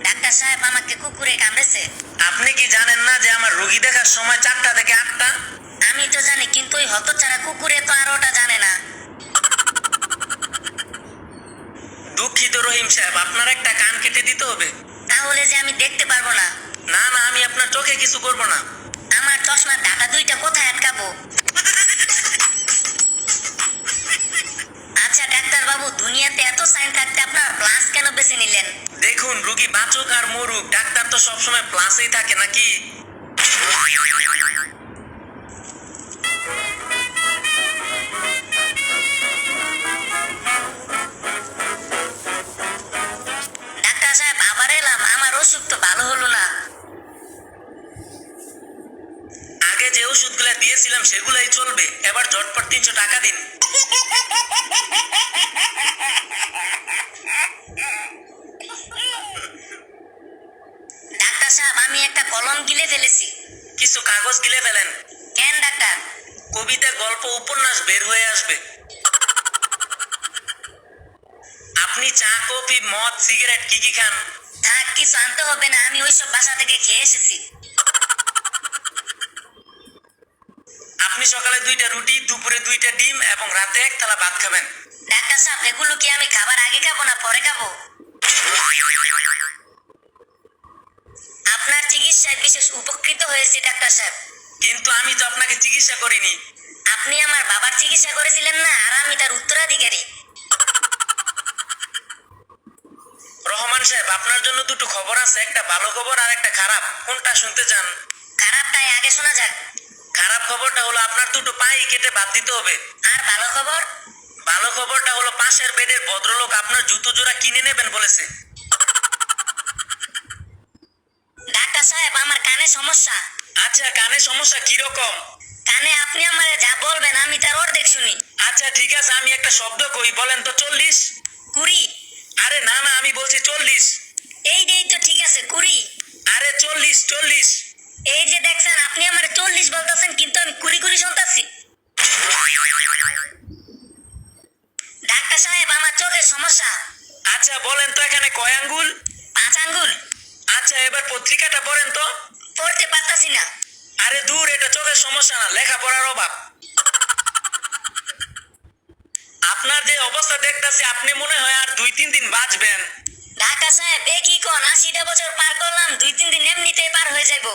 Doctor সাহেব, আমাকে কুকুরে কামড়েছে। আপনি কি জানেন না যে আমার রোগী দেখার সময় 4টা থেকে 8টা? আমি তো জানি, কিন্তু ওই হতচ্ছাড়া কুকুরে তো আর ওটা জানে না। দুঃখিত রহিম সাহেব, আপনার একটা কান কেটে দিতে হবে। তাহলে যে আমি দেখতে পারবো না? না না, আমি আপনার চোখে কিছু করব না। আমার চশমার ঢাকা দুইটা কোথায় আটকাবো? আচ্ছা ডাক্তার বাবু, দুনিয়াতে এত সাইন থাকতে আপনারা প্লাস কেন বেছে নিলেন? দেখুন, রোগী বাঁচুক আর মরুক, ডাক্তার তো সবসময় প্লাসেই থাকে নাকি? ডাক্তার সাহেব, আবার এলাম, আমার অসুখ তো ভালো হলো না। আগে যে ওষুধগুলো দিয়েছিলাম সেগুলাই চলবে, এবার ঝটপট 300 টাকা দিন। ডাক্তার সাহেব, আমি একটা কলম গিলে ফেলেছি। কিছু কাগজ গিলে ফেলেন। কেন ডাক্তার? কবিতা, গল্প, উপন্যাস বের হয়ে আসবে। আপনি চা, কফি, মদ, সিগারেট কি কি খান? থাক, কিছু আনতে হবে না, আমি ওইসব বাসা থেকে খেয়ে এসেছি। আপনি সকালে 2টা রুটি, দুপুরে 2টা ডিম এবং রাতে 1 থালা ভাত খাবেন। ডাক্তার সাহেব, এগুলো কি আমি খাবার আগে খাবো না পরে খাবো? আপনার চিকিৎসায় বিশেষ উপকৃত হয়েছি ডাক্তার সাহেব। কিন্তু আমি তো আপনাকে চিকিৎসা করিনি। আপনি আমার বাবার চিকিৎসা করেছিলেন না, আর আমি তার উত্তরাধিকারী। রহমান সাহেব, আপনার জন্য দুটো খবর আছে, একটা ভালো খবর আর একটা খারাপ। কোনটা শুনতে চান? খারাপটাই আগে শোনা যাক। খারাপ খবরটা হলো আপনার দুটো পাই কেটে বাদ দিতে হবে। আর ভালো খবর? ভালো খবরটা হলো পাশের বেডের ভদ্রলোক আপনার জুতো জোড়া কিনে নেবেন বলেছে। ডাক্তার সাহেব, আমার কানে সমস্যা। আচ্ছা, কানে সমস্যা কি রকম? কানে আপনি আমারে যা বলবেন আমি তার অর্ধেক শুনি। আচ্ছা ঠিক আছে, আমি একটা শব্দ কই, বলেন তো। 40? 20? আরে না না, আমি বলছি 40। এই তো ঠিক আছে, 20। আরে 40 40। এই যে দেখছেন, আপনি আমার 40 বলতেছেন, কিন্তু আমি 20 শুনতাছি। ডাক্তার সাহেব, আমার চোখের সমস্যা। আচ্ছা বলেন তো, এখানে কয় আঙ্গুল? 5 আঙ্গুল। আচ্ছা, এবার পত্রিকাটা পড়েন তো। পড়তে পারতাছি না। আরে দূর, এটা চোখের সমস্যা না, লেখাপড়ার অভাব। আপনার যে অবস্থা দেখতাছি, আপনি মনে হয় আর 2-3 দিন বাঁচবেন। ডাক্তার সাহেব, এ কি কোন? 80টা বছর পার করলাম, 2-3 দিন এমনিতেই পার হয়ে যাবো।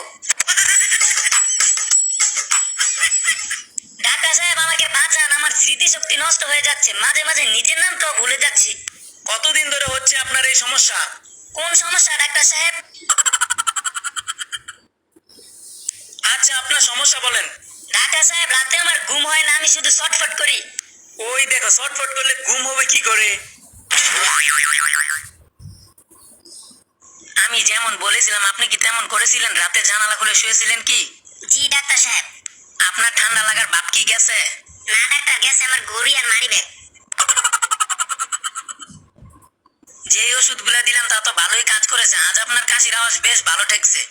ডাক্তার সাহেব, আমাকে বাঁচান, আমার স্মৃতিশক্তি নষ্ট হয়ে যাচ্ছে, মাঝে মাঝে নিজের নামটাও ভুলে যাচ্ছি। কতদিন ধরে হচ্ছে আপনার এই সমস্যা? কোন সমস্যা ডাক্তার সাহেব? আচ্ছা, আপনার সমস্যা বলেন। ডাক্তার সাহেব, রাতে আমার ঘুম হয় না, আমি শুধু ছটফট করি। ওই দেখো, শর্টফট করলে ঘুম হবে কি করে? আমি যেমন বলেছিলাম আপনি কি তেমন করেছিলেন? রাতে জানালা খুলে শুয়েছিলেন কি? জি ডাক্তার সাহেব। আপনার ঠান্ডা লাগার ভাব কি গেছে? না ডাক্তার, গেছে আমার ঘড়ি আর মানি ব্যাগ। যে ওষুধগুলা দিলাম তা তো ভালোই কাজ করেছে, আজ আপনার কাশির আওয়াজ বেশ ভালো ঠেকছে।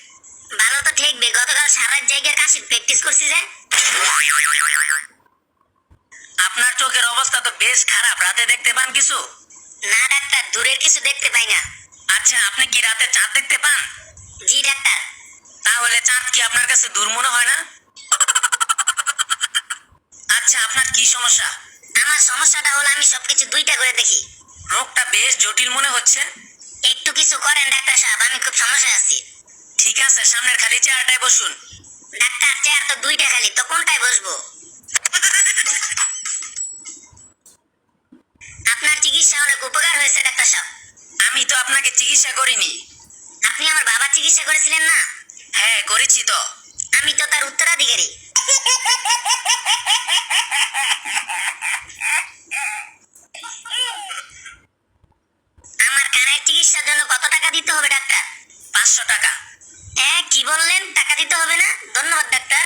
ভালো তো ঠেকবে, গতকাল সারা জায়গায় কাশির প্র্যাকটিস করছি যে। আপনার চোখের অবস্থা তো বেশ খারাপ, রাতে দেখতে পান কিছু? না ডাক্তার, দূরের কিছু দেখতে পাই না। আচ্ছা, আপনি কি রাতে চাঁদ দেখতে পান? জি ডাক্তার। তাহলে চাঁদ কি আপনার কাছে দূর মনে হয় না? আচ্ছা, আপনার কি সমস্যা? আমার সমস্যাটা হলো আমি সবকিছু 2টা করে দেখি। রোগটা বেশ জটিল মনে হচ্ছে। একটু কিছু করেন ডাক্তার সাহেব, আমি খুব সমস্যায় আছি। ঠিক আছে, সামনের খালি চেয়ারটায় বসুন। ডাক্তার, চেয়ার তো 2টা খালি, তো কোনটায় বসবো? আপনার চিকিৎসা অনেক উপকার হয়েছে ডাক্তার সাহেব। আমি তো আপনাকে চিকিৎসা করিনি। আপনি আমার বাবার চিকিৎসা করেছিলেন না? হ্যাঁ, করেছি তো। আমি তো তার উত্তরাধিকারী। আমার কানের চিকিৎসার জন্য কত টাকা দিতে হবে ডাক্তার? 500 টাকা। হ্যাঁ, কি বললেন? টাকা দিতে হবে না? ধন্যবাদ ডাক্তার।